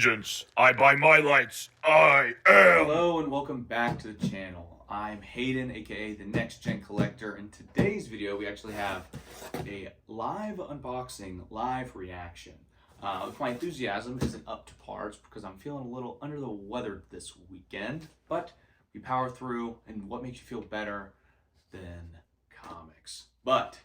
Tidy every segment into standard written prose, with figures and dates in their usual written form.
vengeance. I buy my lights. I am. Hello and welcome back to the channel. I'm Hayden, aka the Next Gen Collector. In today's video, we actually have a live unboxing, live reaction. If my enthusiasm isn't up to par, it's because I'm feeling a little under the weather this weekend. But we power through, and what makes you feel better than comics? But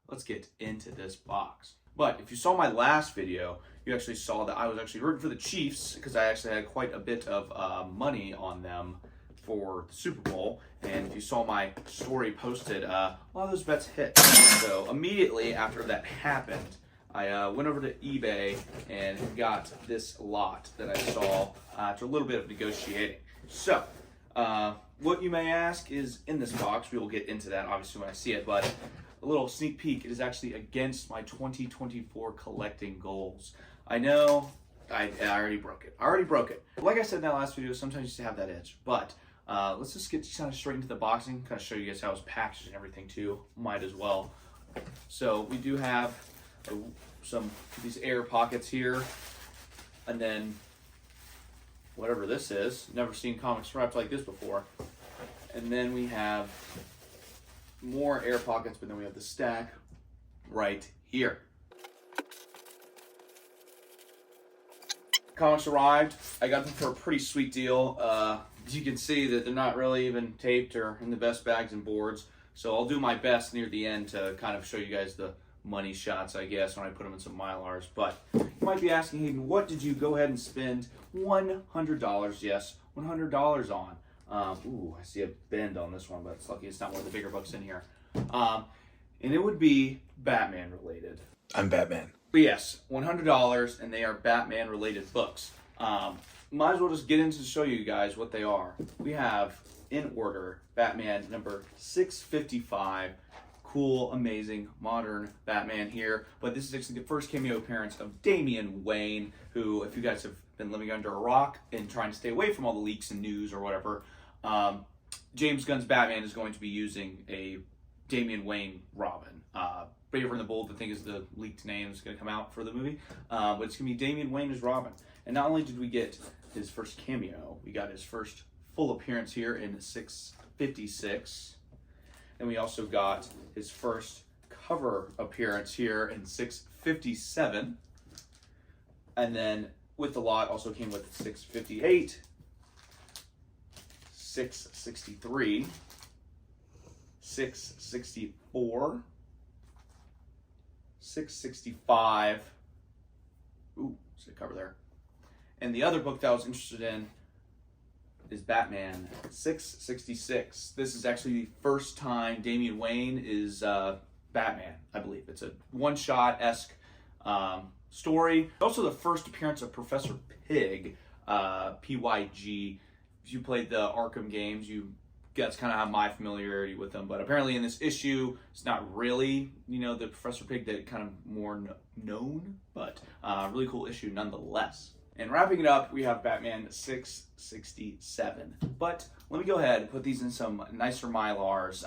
let's get into this box. But if you saw my last video, you actually saw that I was actually rooting for the Chiefs because I actually had quite a bit of money on them for the Super Bowl. And if you saw my story posted, a lot of those bets hit. So immediately after that happened, I went over to eBay and got this lot that I saw after a little bit of negotiating. So, what you may ask is in this box. We will get into that obviously when I see it, but a little sneak peek, it is actually against my 2024 collecting goals. I know, I already broke it. Like I said in that last video, sometimes you just have that itch. But let's just get kind of straight into the boxing, kind of show you guys how it's packaged and everything too. Might as well. So we do have some of these air pockets here, and then whatever this is. Never seen comics wrapped like this before. And then we have more air pockets, but then we have the stack right here. Comics arrived. I got them for a pretty sweet deal. As you can see that they're not really even taped or in the best bags and boards. So I'll do my best near the end to kind of show you guys the money shots, I guess, when I put them in some Mylars. But you might be asking, Hayden, what did you go ahead and spend $100? Yes, $100 on. Ooh, I see a bend on this one, but it's lucky it's not one of the bigger books in here. And it would be Batman related. I'm Batman. But yes, $100, and they are Batman related books. Might as well just get into to show you guys what they are. We have, in order, Batman number 655. Cool, amazing, modern Batman here. But this is actually the first cameo appearance of Damian Wayne, who, if you guys have been living under a rock and trying to stay away from all the leaks and news or whatever, James Gunn's Batman is going to be using a Damian Wayne Robin. Braver and the Bold, I think, is the leaked name that's going to come out for the movie. But it's going to be Damian Wayne as Robin. And not only did we get his first cameo, we got his first full appearance here in 656. And we also got his first cover appearance here in 657. And then with the lot also came with 658, 663, 664, 665. Ooh, there's a cover there. And the other book that I was interested in is Batman 666. This is actually the first time Damian Wayne is Batman, I believe. It's a one-shot-esque story. Also the first appearance of Professor Pig, P-Y-G. If you played the Arkham games, that's kind of how my familiarity with them. But apparently in this issue, it's not really, the Professor Pig that kind of more known, but really cool issue nonetheless. And wrapping it up, we have Batman 667. But let me go ahead and put these in some nicer Mylars,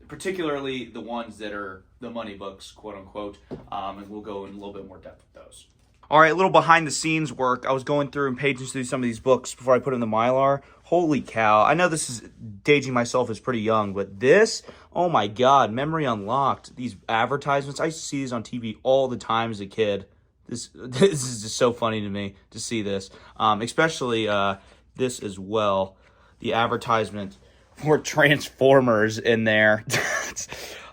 particularly the ones that are the money books, quote unquote, and we'll go in a little bit more depth with those. All right, a little behind the scenes work. I was going through and paging through some of these books before I put them in the Mylar. Holy cow. I know this is dating myself as pretty young, but this, oh my God, memory unlocked. These advertisements, I used to see these on TV all the time as a kid. This is just so funny to me to see this, especially this as well. The advertisement for Transformers in there.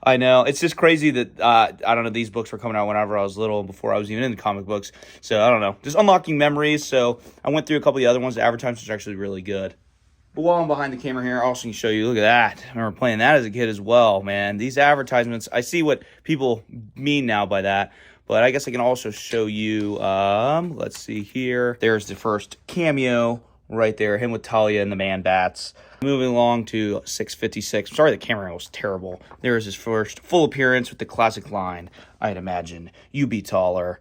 I know. It's just crazy that, I don't know, these books were coming out whenever I was little, before I was even into comic books. So, I don't know. Just unlocking memories. So, I went through a couple of the other ones. The advertisements are actually really good. But while I'm behind the camera here, I also can show you, look at that. I remember playing that as a kid as well, man. These advertisements, I see what people mean now by that. But I guess I can also show you, let's see here. There's the first cameo right there, him with Talia and the Man-Bats. Moving along to 656. I'm sorry the camera was terrible. There's his first full appearance with the classic line, I'd imagine you be taller.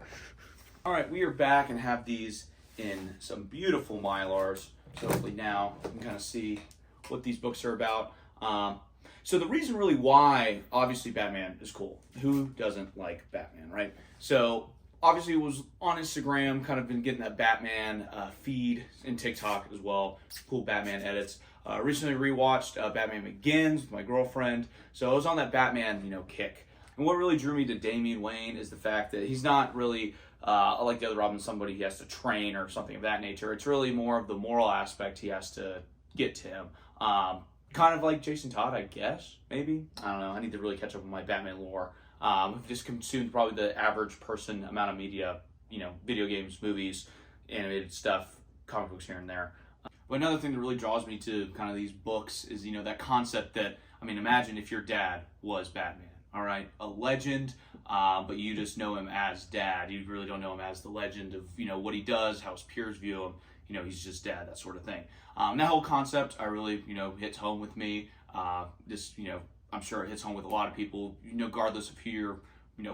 All right, we are back and have these in some beautiful Mylars. So hopefully now you can kind of see what these books are about. So the reason really why, obviously Batman is cool. Who doesn't like Batman, right? So obviously was on Instagram, kind of been getting that Batman feed, and TikTok as well. Cool Batman edits. Recently rewatched Batman Begins with my girlfriend, so I was on that Batman, kick. And what really drew me to Damian Wayne is the fact that he's not really like the other Robin, somebody he has to train or something of that nature. It's really more of the moral aspect he has to get to him. Kind of like Jason Todd, I guess, maybe. I don't know. I need to really catch up with my Batman lore. I've just consumed probably the average person amount of media, video games, movies, animated stuff, comic books here and there. But another thing that really draws me to kind of these books is, that concept that, imagine if your dad was Batman, all right? A legend, but you just know him as dad. You really don't know him as the legend of, what he does, how his peers view him. He's just dad, that sort of thing. That whole concept, I really, hits home with me. I'm sure it hits home with a lot of people, regardless of who your,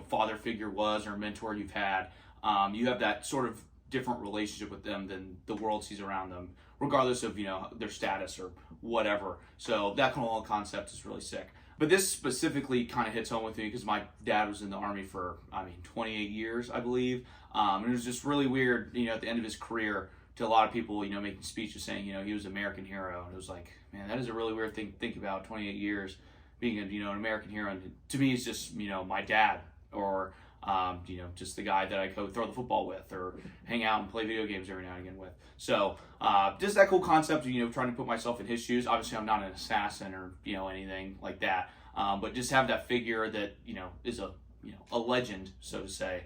father figure was or mentor you've had. You have that sort of different relationship with them than the world sees around them, regardless of, their status or whatever. So that whole concept is really sick. But this specifically kind of hits home with me because my dad was in the Army for, 28 years, I believe. And it was just really weird, at the end of his career, to a lot of people, making speeches saying, he was an American hero. And it was like, man, that is a really weird thing to think about, 28 years being an American hero. And to me, it's just, my dad or, just the guy that I go throw the football with or hang out and play video games every now and again with. So just that cool concept of, trying to put myself in his shoes. Obviously, I'm not an assassin or, anything like that. But just have that figure that, is a legend, so to say,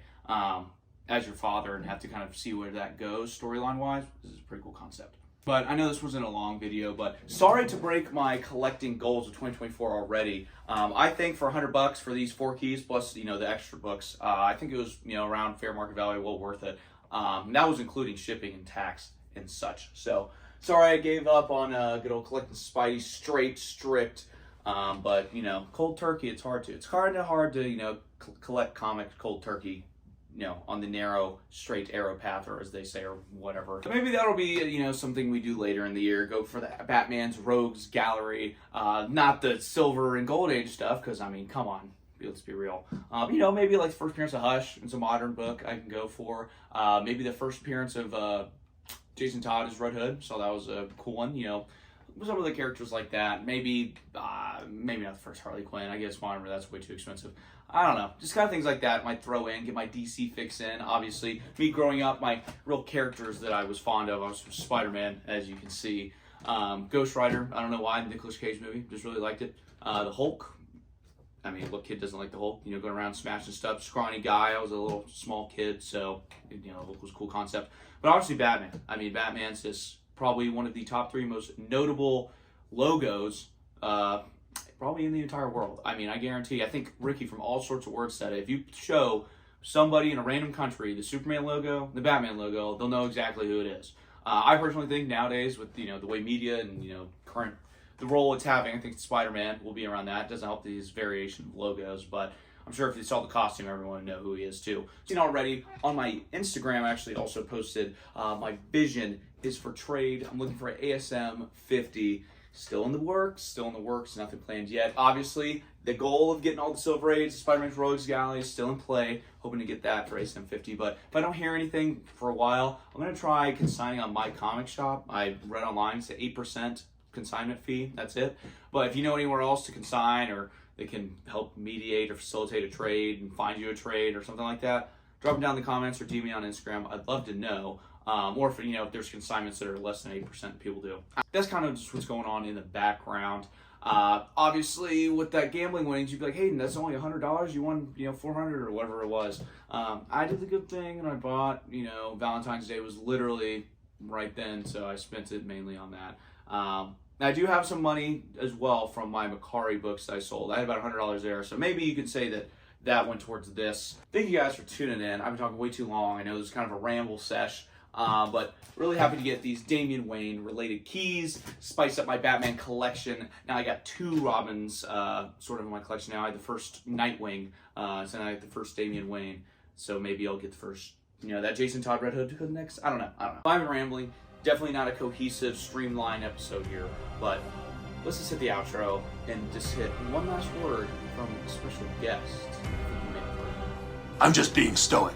as your father, and have to kind of see where that goes storyline-wise. This is a pretty cool concept. But I know this wasn't a long video, but sorry to break my collecting goals of 2024 already. I think for $100 for these 4 keys plus, the extra books, I think it was, around fair market value, well worth it. And that was including shipping and tax and such. So sorry I gave up on good old collecting Spidey strict. But, cold turkey, it's hard to, collect comics cold turkey, on the narrow, straight arrow path, or as they say, or whatever. So maybe that'll be, something we do later in the year. Go for the Batman's Rogues Gallery. Not the Silver and Gold Age stuff, because, come on. Let's be real. Maybe like the first appearance of Hush. It's a modern book I can go for. Maybe the first appearance of Jason Todd as Red Hood. So that was a cool one, Some of the characters like that. Maybe not the first Harley Quinn. I guess whatever, that's way too expensive. I don't know. Just kind of things like that might throw in, get my DC fix in. Obviously, me growing up, my real characters that I was fond of, I was Spider-Man, as you can see. Ghost Rider, I don't know why, the Nicolas Cage movie, just really liked it. The Hulk, what kid doesn't like the Hulk? Going around smashing stuff. Scrawny guy, I was a little small kid, so, Hulk was a cool concept. But obviously Batman. Batman's just probably one of the top 3 most notable logos, probably in the entire world. I guarantee, I think Ricky from All Sorts of Words said it. If you show somebody in a random country the Superman logo, the Batman logo, they'll know exactly who it is. I personally think nowadays with, the way media and, the role it's having, I think Spider-Man will be around that. It doesn't help these variation of logos, but I'm sure if you saw the costume, everyone would know who he is too. Already on my Instagram, I actually also posted my vision is for trade. I'm looking for an ASM 50. Still in the works, nothing planned yet. Obviously, the goal of getting all the Silver Age, Spider-Man's Rogues Gallery is still in play. Hoping to get that for ASM 50. But if I don't hear anything for a while, I'm going to try consigning on my comic shop. I read online, it's an 8% consignment fee. That's it. But if you know anywhere else to consign, or they can help mediate or facilitate a trade and find you a trade or something like that, drop them down in the comments or DM me on Instagram. I'd love to know. Or if, if there's consignments that are less than 8%, people do. That's kind of just what's going on in the background. Obviously, with that gambling winnings, you'd be like, hey, that's only $100. You won, $400 or whatever it was. I did the good thing, and I bought, Valentine's Day was literally right then, so I spent it mainly on that. I do have some money as well from my Macari books that I sold. I had about $100 there, so maybe you could say that went towards this. Thank you guys for tuning in. I've been talking way too long. I know this is kind of a ramble sesh. But really happy to get these Damian Wayne related keys, spice up my Batman collection. Now I got 2 Robins sort of in my collection now. I had the first Nightwing, so now I have the first Damian Wayne. So maybe I'll get the first, that Jason Todd Red Hood to go next. I don't know. I've been rambling. Definitely not a cohesive, streamlined episode here, but let's just hit the outro and just hit one last word from a special guest. I'm just being stoic.